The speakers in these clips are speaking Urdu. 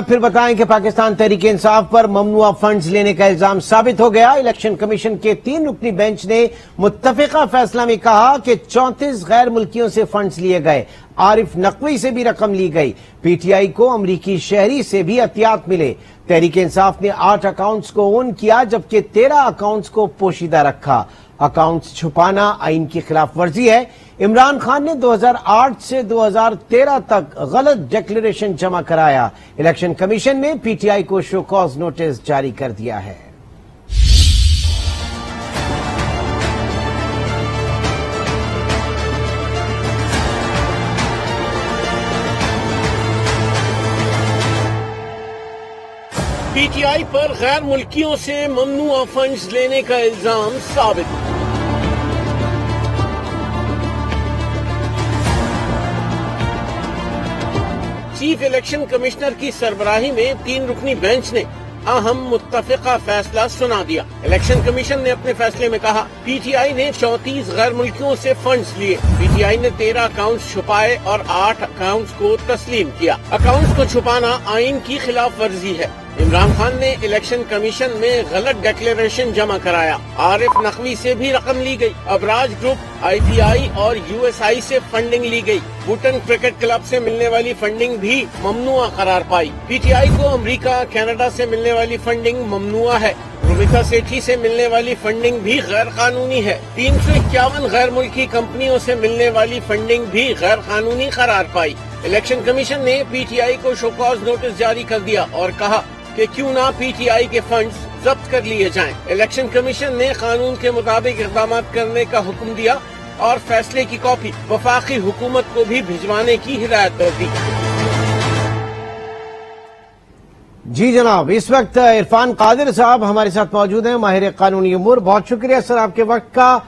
پھر بتائیں کہ پاکستان تحریک انصاف پر ممنوعہ فنڈز لینے کا الزام ثابت ہو گیا۔ الیکشن کمیشن کے 3 رکنی بینچ نے متفقہ فیصلہ میں کہا کہ 34 غیر ملکیوں سے فنڈز لیے گئے، عارف نقوی سے بھی رقم لی گئی، پی ٹی آئی کو امریکی شہری سے بھی عطیات ملے۔ تحریک انصاف نے 8 اکاؤنٹس کو اون کیا جبکہ 13 اکاؤنٹس کو پوشیدہ رکھا۔ اکاؤنٹس چھپانا آئین کی خلاف ورزی ہے۔ عمران خان نے 2008 سے 2013 تک غلط ڈکلیریشن جمع کرایا۔ الیکشن کمیشن نے پی ٹی آئی کو شو کاز نوٹس جاری کر دیا ہے۔ پی ٹی آئی پر غیر ملکیوں سے ممنوعہ فنڈز لینے کا الزام ثابت۔ چیف الیکشن کمشنر کی سربراہی میں 3 رکنی بینچ نے اہم متفقہ فیصلہ سنا دیا۔ الیکشن کمیشن نے اپنے فیصلے میں کہا پی ٹی آئی نے 34 غیر ملکیوں سے فنڈز لیے، پی ٹی آئی نے 13 اکاؤنٹس چھپائے اور 8 اکاؤنٹس کو تسلیم کیا۔ اکاؤنٹس کو چھپانا آئین کی خلاف ورزی ہے۔ عمران خان نے الیکشن کمیشن میں غلط ڈکلیریشن جمع کرایا، عارف نقوی سے بھی رقم لی گئی، Abraaj group, I T I اور یو ایس آئی سے فنڈنگ لی گئی، بوٹن کرکٹ کلب سے ملنے والی فنڈنگ بھی ممنوعہ قرار پائی۔ پی ٹی آئی کو امریکہ، کینیڈا سے ملنے والی فنڈنگ ممنوعہ ہے۔ رومیتا سیٹھی سے ملنے والی فنڈنگ بھی غیر قانونی ہے۔ 351 غیر ملکی کمپنیوں سے ملنے والی فنڈنگ بھی غیر قانونی قرار پائی۔ الیکشن کمیشن نے پی ٹی آئی کو شو کاز نوٹس جاری کر دیا اور کہا کہ کیوں نہ پی ٹی آئی کے فنڈز ضبط کر لیے جائیں۔ الیکشن کمیشن نے قانون کے مطابق اقدامات کرنے کا حکم دیا اور فیصلے کی کاپی وفاقی حکومت کو بھی بھجوانے کی ہدایت کر دی۔ جی جناب، اس وقت عرفان قادر صاحب ہمارے ساتھ موجود ہیں، ماہر قانونی امور۔ بہت شکریہ سر آپ کے وقت کا۔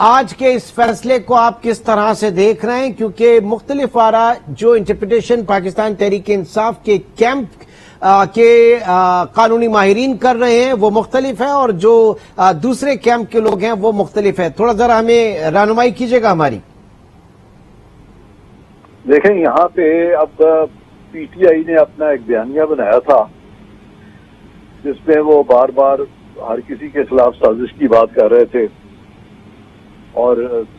آج کے اس فیصلے کو آپ کس طرح سے دیکھ رہے ہیں؟ کیونکہ مختلف آراء جو انٹرپریٹیشن پاکستان تحریک انصاف کے کیمپ کے قانونی ماہرین کر رہے ہیں وہ مختلف ہے اور جو دوسرے کیمپ کے لوگ ہیں وہ مختلف ہے، تھوڑا ذرا ہمیں رہنمائی کیجیے گا ہماری۔ دیکھیں، یہاں پہ اب پی ٹی آئی نے اپنا ایک بیانیہ بنایا تھا جس میں وہ بار بار ہر کسی کے خلاف سازش کی بات کر رہے تھے اور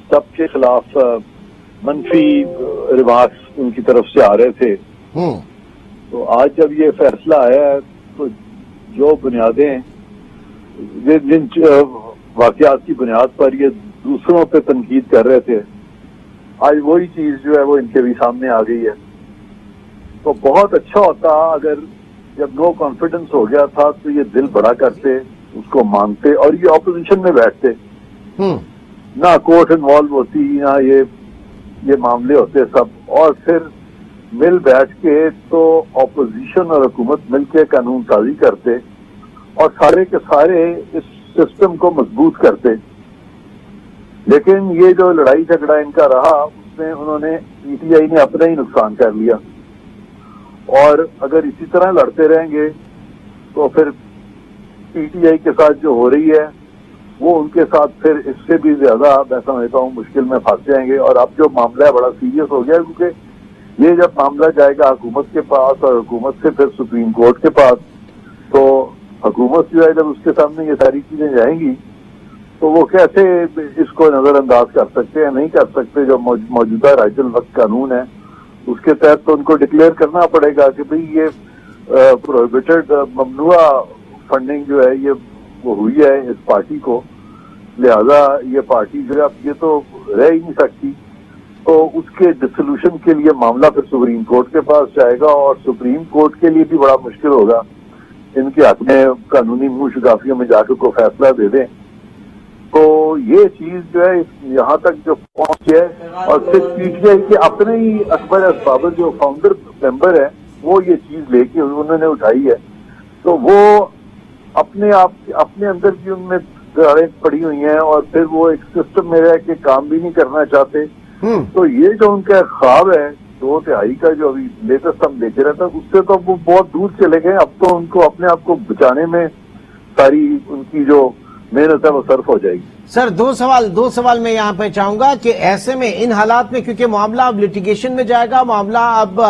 سب کے خلاف منفی ریمارکس ان کی طرف سے آ رہے تھے۔ تو آج جب یہ فیصلہ آیا ہے تو جو بنیادیں جن واقعات کی بنیاد پر یہ دوسروں پہ تنقید کر رہے تھے، آج وہی چیز جو ہے وہ ان کے بھی سامنے آ گئی ہے۔ تو بہت اچھا ہوتا اگر جب نو کانفیڈنس ہو گیا تھا تو یہ دل بڑا کرتے، اس کو مانتے اور یہ اپوزیشن میں بیٹھتے، نہ کورٹ انوالو ہوتی، نہ یہ معاملے ہوتے سب، اور پھر مل بیٹھ کے تو اپوزیشن اور حکومت مل کے قانون سازی کرتے اور سارے کے سارے اس سسٹم کو مضبوط کرتے۔ لیکن یہ جو لڑائی جھگڑا ان کا رہا اس میں انہوں نے پی ٹی آئی نے اپنا ہی نقصان کر لیا، اور اگر اسی طرح لڑتے رہیں گے تو پھر پی ٹی آئی کے ساتھ جو ہو رہی ہے وہ ان کے ساتھ پھر اس سے بھی زیادہ میں سمجھتا ہوں مشکل میں پھنس جائیں گے۔ اور اب جو معاملہ ہے بڑا سیریس ہو گیا، کیونکہ یہ جب معاملہ جائے گا حکومت کے پاس اور حکومت سے پھر سپریم کورٹ کے پاس، تو حکومت جو ہے جب اس کے سامنے یہ ساری چیزیں جائیں گی تو وہ کیسے اس کو نظر انداز کر سکتے ہیں؟ نہیں کر سکتے۔ جو موجودہ رائج الوقت قانون ہے اس کے تحت تو ان کو ڈکلیئر کرنا پڑے گا کہ بھئی یہ پروہیبٹڈ ممنوعہ فنڈنگ جو ہے یہ وہ ہوئی ہے اس پارٹی کو، لہذا یہ پارٹی جو ہے اب یہ تو رہ ہی نہیں سکتی۔ تو اس کے ڈسولوشن کے لیے معاملہ پھر سپریم کورٹ کے پاس جائے گا اور سپریم کورٹ کے لیے بھی بڑا مشکل ہوگا ان کے حق میں قانونی منہ شگافیوں میں جا کے کوئی فیصلہ دے دیں۔ تو یہ چیز جو ہے یہاں تک جو پہنچ ہے، اور پھر پی ٹی آئی کے اپنے ہی اکبر اسبابر جو فاؤنڈر ممبر ہے وہ یہ چیز لے کے انہوں نے اٹھائی ہے، تو وہ اپنے اندر بھی ان میں گاڑیں پڑی ہوئی ہیں اور پھر وہ ایک سسٹم میں رہ کے کام بھی نہیں کرنا چاہتے۔ تو یہ جو ان کا خواب ہے 2/3 کا جو ابھی لیٹسٹ ہم دیکھ رہے تھے، اس سے تو وہ بہت دور چلے گئے۔ اب تو ان کو اپنے آپ کو بچانے میں ساری ان کی جو محنت ہے وہ صرف ہو جائے گی۔ سر دو سوال میں یہاں پہ چاہوں گا کہ ایسے میں ان حالات میں کیونکہ معاملہ اب لٹیگیشن میں جائے گا، معاملہ اب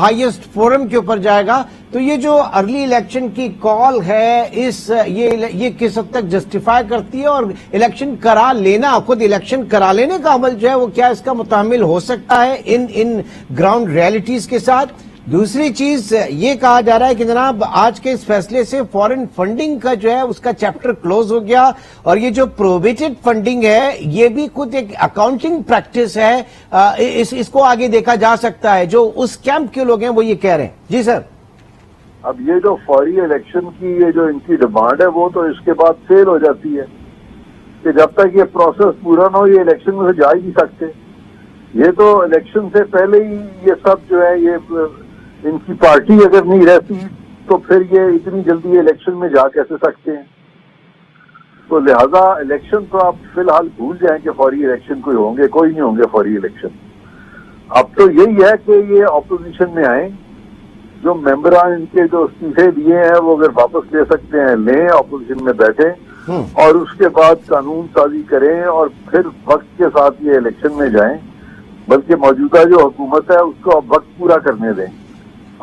ہائیسٹ فورم کے اوپر جائے گا، تو یہ جو ارلی الیکشن کی کال ہے یہ کس حد تک جسٹیفائی کرتی ہے، اور الیکشن کرا لینا، خود الیکشن کرا لینے کا عمل جو ہے وہ کیا اس کا متحمل ہو سکتا ہے ان گراؤنڈ ریالٹیز کے ساتھ؟ دوسری چیز یہ کہا جا رہا ہے کہ جناب آج کے اس فیصلے سے فورن فنڈنگ کا جو ہے اس کا چیپٹر کلوز ہو گیا، اور یہ جو پروہیبٹڈ فنڈنگ ہے یہ بھی خود ایک اکاؤنٹنگ پریکٹس ہے، اس کو آگے دیکھا جا سکتا ہے، جو اس کیمپ کے لوگ ہیں وہ یہ کہہ رہے ہیں۔ جی سر۔ اب یہ جو فوری الیکشن کی یہ جو ان کی ڈیمانڈ ہے وہ تو اس کے بعد فیل ہو جاتی ہے کہ جب تک یہ پروسیس پورا نہ ہو یہ الیکشن میں سے جا ہی نہیں سکتے۔ یہ تو الیکشن سے پہلے ہی یہ سب جو ہے یہ ان کی پارٹی اگر نہیں رہتی تو پھر یہ اتنی جلدی الیکشن میں جا کیسے سکتے ہیں؟ تو لہذا الیکشن تو آپ فی الحال بھول جائیں کہ فوری الیکشن کوئی نہیں ہوں گے فوری الیکشن۔ اب تو یہی ہے کہ یہ اپوزیشن میں آئیں، جو ممبران ان کے جو استعفے دیے ہیں وہ اگر واپس لے سکتے ہیں لیں، اپوزیشن میں بیٹھیں اور اس کے بعد قانون سازی کریں اور پھر وقت کے ساتھ یہ الیکشن میں جائیں، بلکہ موجودہ جو حکومت ہے اس کو اب وقت پورا کرنے دیں۔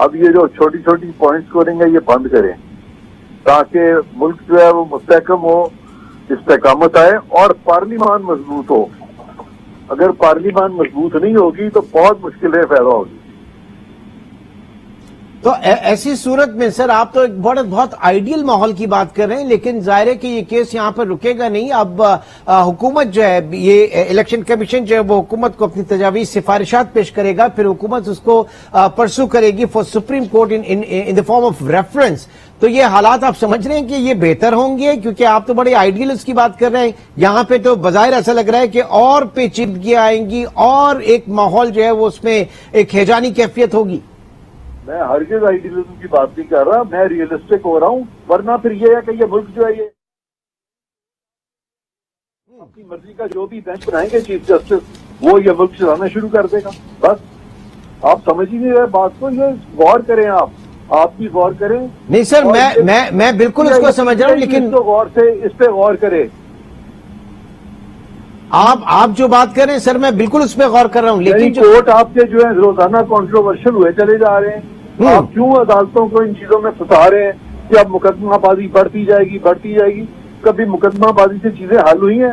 اب یہ جو چھوٹی چھوٹی پوائنٹس کریں گے یہ بند کریں تاکہ ملک جو ہے وہ مستحکم ہو، استحکامت آئے اور پارلیمان مضبوط ہو۔ اگر پارلیمان مضبوط نہیں ہوگی تو بہت مشکلیں پیدا ہوگی۔ تو ایسی صورت میں سر آپ تو ایک بہت آئیڈیل ماحول کی بات کر رہے ہیں، لیکن ظاہر ہے کہ یہ کیس یہاں پر رکے گا نہیں۔ اب حکومت جو ہے یہ الیکشن کمیشن جو ہے وہ حکومت کو اپنی تجاویز سفارشات پیش کرے گا، پھر حکومت اس کو پرسو کرے گی for supreme court in the form of reference. تو یہ حالات آپ سمجھ رہے ہیں کہ یہ بہتر ہوں گے؟ کیونکہ آپ تو بڑے آئیڈیل اس کی بات کر رہے ہیں، یہاں پہ تو بظاہر ایسا لگ رہا ہے کہ اور پیچیدگیاں آئیں گی اور ایک ماحول جو ہے وہ اس میں ایک ہیجانی کیفیت ہوگی۔ میں ہرگز آئیڈیلزم کی بات نہیں کر رہا، میں ریئلسٹک ہو رہا ہوں، ورنہ پھر یہ ہے کہ یہ ملک جو ہے یہ اپنی مرضی کا جو بھی بینچ بنائیں گے چیف جسٹس وہ یہ ملک چلانا شروع کر دے گا۔ بس آپ سمجھ ہی نہیں رہے بات کو، یہ غور کریں، آپ بھی غور کریں۔ نہیں سر میں بالکل اس کو سمجھ رہا ہوں، لیکن اس پہ غور کریں۔ آپ جو بات کر رہے ہیں سر میں بالکل اس پہ غور کر رہا ہوں، لیکن کورٹ آپ کے جو ہے روزانہ کنٹروورشل ہوئے چلے جا رہے ہیں، آپ کیوں عدالتوں کو ان چیزوں میں پھنسا رہے ہیں کہ اب مقدمہ بازی بڑھتی جائے گی، کبھی مقدمہ بازی سے چیزیں حل ہوئی ہیں؟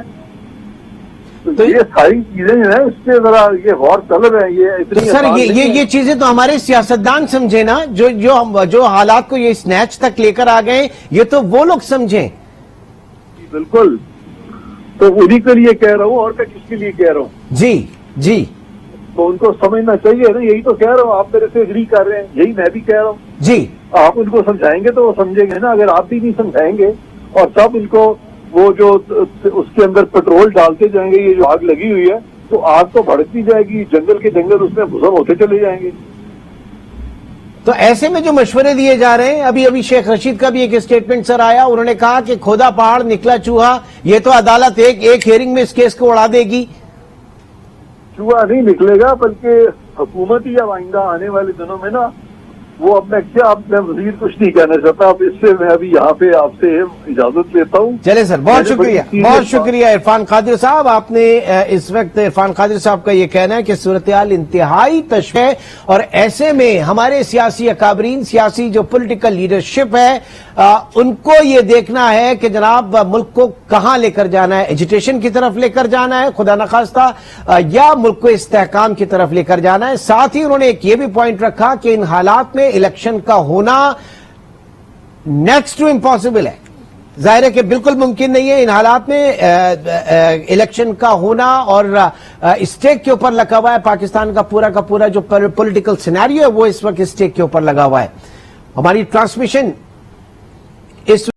تو یہ ساری چیزیں جو ہیں اس پہ ذرا یہ غور طلب ہے۔ یہ اتنی سر یہ چیزیں تو ہمارے سیاستدان سمجھے نا، جو حالات کو یہ سنیچ تک لے کر آ گئے، یہ تو وہ لوگ سمجھیں۔ بالکل، تو انہی کے لیے کہہ رہا ہوں، اور میں کس کے لیے کہہ رہا ہوں؟ جی تو ان کو سمجھنا چاہیے نا، یہی تو کہہ رہا ہوں، آپ میرے سے اگری کر رہے ہیں، یہی میں بھی کہہ رہا ہوں۔ جی آپ ان کو سمجھائیں گے تو وہ سمجھیں گے نا، اگر آپ بھی نہیں سمجھائیں گے اور سب ان کو وہ جو اس کے اندر پیٹرول ڈالتے جائیں گے، یہ جو آگ لگی ہوئی ہے تو آگ تو بڑھتی جائے گی، جنگل کے جنگل اس میں بھسم ہوتے چلے جائیں گے۔ تو ایسے میں جو مشورے دیے جا رہے ہیں، ابھی شیخ رشید کا بھی ایک اسٹیٹمنٹ سر آیا، انہوں نے کہا کہ کھودا پہاڑ نکلا چوہا، یہ تو عدالت ایک ہیئرنگ میں اس کیس کو اڑا دے گی۔ چوہا نہیں نکلے گا، بلکہ حکومت ہی اب آئندہ آنے والے دنوں میں نا وہ اب میں وزیر کچھ نہیں کہنا چاہتا، اب اس سے میں ابھی یہاں پہ آپ سے اجازت لیتا ہوں۔ چلے سر، بہت شکریہ عرفان قادری صاحب۔ آپ نے اس وقت عرفان قادری صاحب کا یہ کہنا ہے کہ صورتحال انتہائی تشویش ہے، اور ایسے میں ہمارے سیاسی اکابرین، سیاسی جو پولیٹیکل لیڈرشپ ہے، ان کو یہ دیکھنا ہے کہ جناب ملک کو کہاں لے کر جانا ہے، ایجیٹیشن کی طرف لے کر جانا ہے خدا نخواستہ، یا ملک کو استحکام کی طرف لے کر جانا ہے۔ ساتھ ہی انہوں نے ایک یہ بھی پوائنٹ رکھا کہ ان حالات میں الیکشن کا ہونا نیکسٹ ٹو امپاسبل ہے، ظاہر ہے کہ بالکل ممکن نہیں ہے ان حالات میں الیکشن کا ہونا، اور اسٹیک کے اوپر لگا ہوا ہے پاکستان کا پورا جو پولیٹیکل سینیریو ہے وہ اس وقت اسٹیک کے اوپر لگا ہوا ہے۔ ہماری ٹرانسمیشن اس